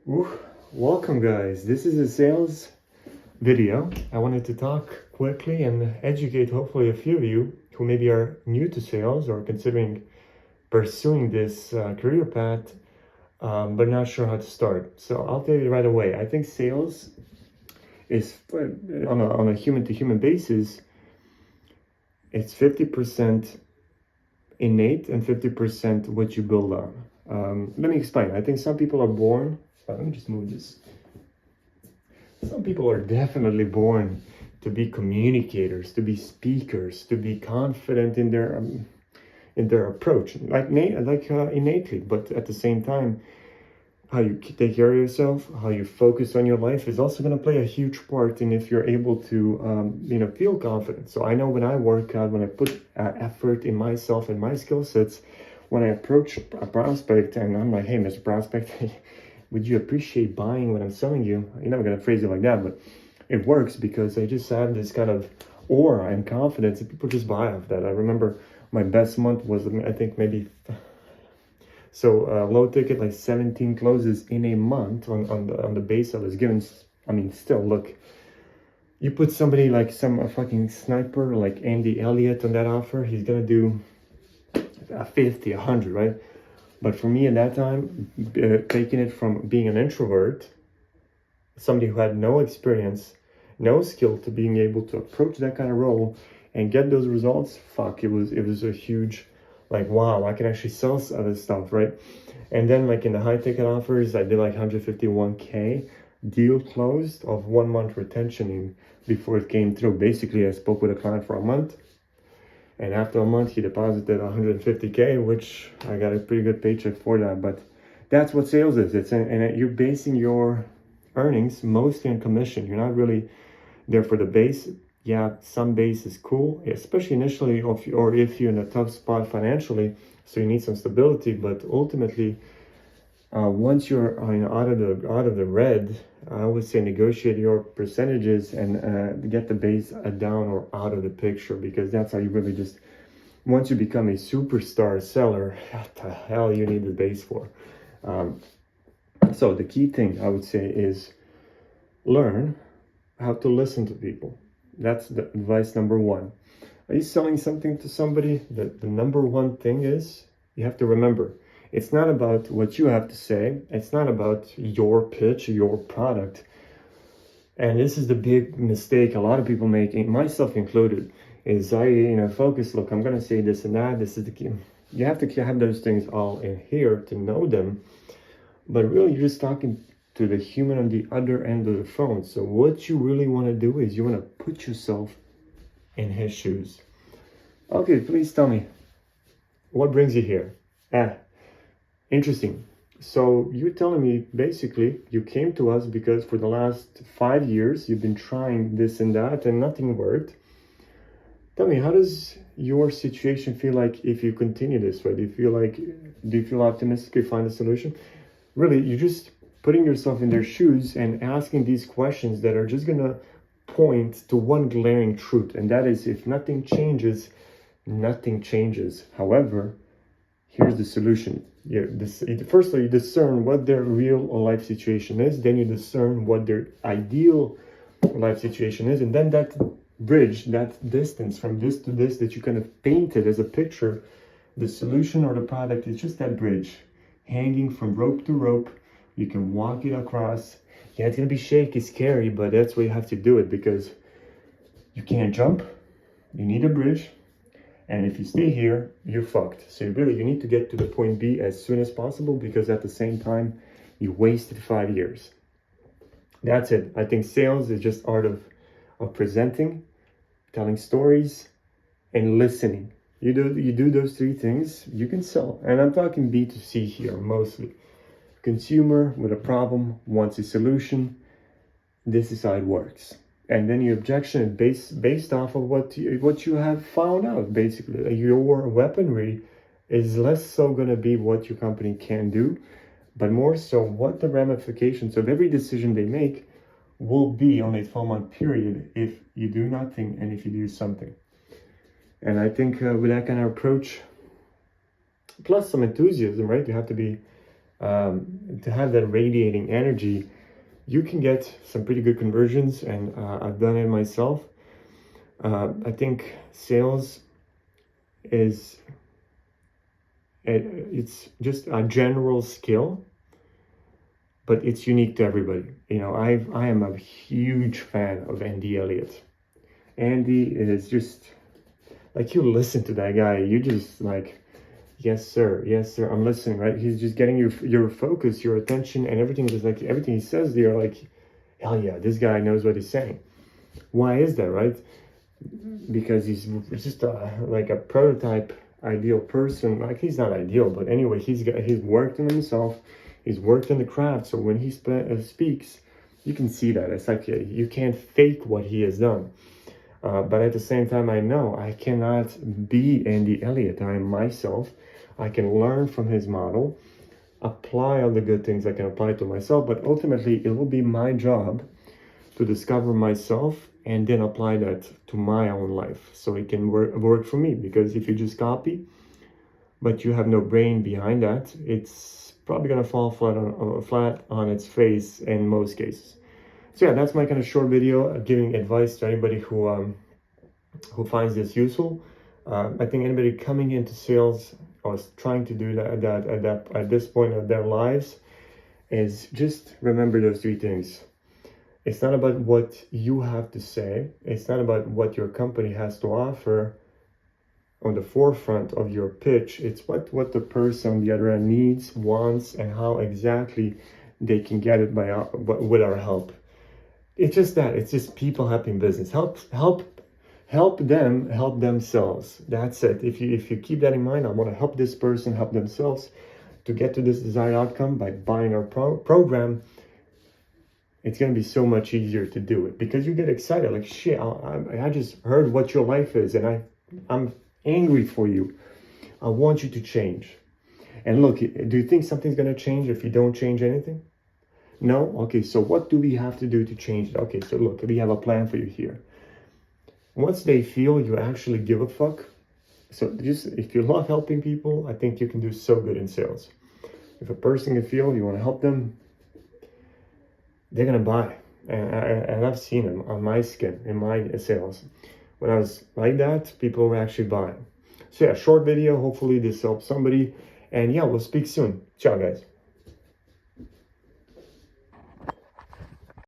Ooh, welcome guys. This is a sales video. I wanted to talk quickly and educate hopefully a few of you who maybe are new to sales or considering pursuing this career path, but not sure how to start. So I'll tell you right away. I think sales is on a human-to-human basis. It's 50% innate and 50% what you build on. Let me explain. I think some people are born. Let me just move this. Some people are definitely born to be communicators, to be speakers, to be confident in their approach, innately. But at the same time, how you take care of yourself, how you focus on your life is also going to play a huge part in if you're able to, feel confident. So I know when I work out, when I put effort in myself and my skill sets, when I approach a prospect and I'm like, hey, Mr. Prospect, would you appreciate buying what I'm selling you? You're never going to phrase it like that, but it works because I just have this kind of aura and confidence and people just buy off that. I remember my best month was, I think maybe, low ticket, like 17 closes in a month on the base I was given. I mean, still, look, you put somebody like a fucking sniper like Andy Elliott on that offer, he's going to do 50, 100, right? But for me at that time, taking it from being an introvert, somebody who had no experience, no skill to being able to approach that kind of role and get those results, it was a huge, like, wow, I can actually sell other stuff, right? And then like in the high ticket offers, I did like 151K deal closed of 1 month retention before it came through. Basically, I spoke with a client for a month. And after a month, he deposited 150K, which I got a pretty good paycheck for that. But that's what sales is. And you're basing your earnings mostly on commission. You're not really there for the base. Yeah, some base is cool, especially initially, or if you're in a tough spot financially, so you need some stability. But ultimately, once you're out of the red, I would say negotiate your percentages and get the base down or out of the picture, because that's how you really just, once you become a superstar seller, what the hell you need the base for? So the key thing I would say is learn how to listen to people. That's the advice number one. Are you selling something to somebody? The number one thing is you have to remember, it's not about what you have to say. It's not about your pitch, your product. And this is the big mistake a lot of people make, myself included, is focus, look, I'm going to say this and that. This is the key. You have to have those things all in here to know them. But really, you're just talking to the human on the other end of the phone. So what you really want to do is you want to put yourself in his shoes. Okay, please tell me, what brings you here? Interesting. So you're telling me basically you came to us because for the last 5 years you've been trying this and that and nothing worked. Tell me, how does your situation feel like if you continue this way? Do you feel optimistic you find a solution? Really, you're just putting yourself in their shoes and asking these questions that are just gonna point to one glaring truth, and that is, if nothing changes, nothing changes. However, here's the solution. Firstly, you discern what their real life situation is. Then you discern what their ideal life situation is. And then that bridge, that distance from this to this that you kind of painted as a picture, the solution or the product is just that bridge, hanging from rope to rope. You can walk it across. Yeah, it's going to be shaky, scary, but that's why you have to do it, because you can't jump. You need a bridge. And if you stay here, you're fucked. So you need to get to the point B as soon as possible, because at the same time, you wasted 5 years. That's it. I think sales is just art of presenting, telling stories, and listening. You do those three things, you can sell. And I'm talking B2C here mostly. Consumer with a problem wants a solution. This is how it works. And then your objection is based off of what you have found out. Basically, your weaponry is less so going to be what your company can do, but more so what the ramifications of every decision they make will be on a 12-month period if you do nothing and if you do something. And I think with that kind of approach, plus some enthusiasm, right? You have to be to have that radiating energy, you can get some pretty good conversions, and I've done it myself. I think sales is it's just a general skill, but it's unique to everybody. You know, I am a huge fan of Andy Elliott. Andy is just like, you listen to that guy, you just like, yes sir, I'm listening, right? He's just getting your focus, your attention, and everything. Just like everything he says, you're like, hell yeah, this guy knows what he's saying. Why is that, right? Because he's just like a prototype ideal person. Like, he's not ideal, but anyway, he's worked on himself, he's worked on the craft. So when he speaks, you can see that it's like you can't fake what he has done. But at the same time, I know I cannot be Andy Elliott. I am myself. I can learn from his model, apply all the good things I can apply to myself, but ultimately it will be my job to discover myself and then apply that to my own life so it can work for me. Because if you just copy, but you have no brain behind that, it's probably gonna fall flat on its face in most cases. So yeah, that's my kind of short video giving advice to anybody who finds this useful. I think anybody coming into sales or trying to do that at this point of their lives is just remember those three things. It's not about what you have to say. It's not about what your company has to offer on the forefront of your pitch. It's what the person on the other end needs, wants, and how exactly they can get it with our help. It's just that. It's just people helping business. Help them help themselves. That's it. If you keep that in mind, I want to help this person help themselves to get to this desired outcome by buying our program. It's going to be so much easier to do it because you get excited. Like, shit, I just heard what your life is, and I'm angry for you. I want you to change. And look, do you think something's going to change if you don't change anything? No? Okay, so what do we have to do to change it? Okay, so look, we have a plan for you here. Once they feel you actually give a fuck, so just if you love helping people, I think you can do so good in sales. If a person can feel you want to help them, they're gonna buy. And I've seen them on my skin in my sales. When I was like that, people were actually buying. So yeah, short video. Hopefully this helps somebody. And yeah, we'll speak soon. Ciao, guys.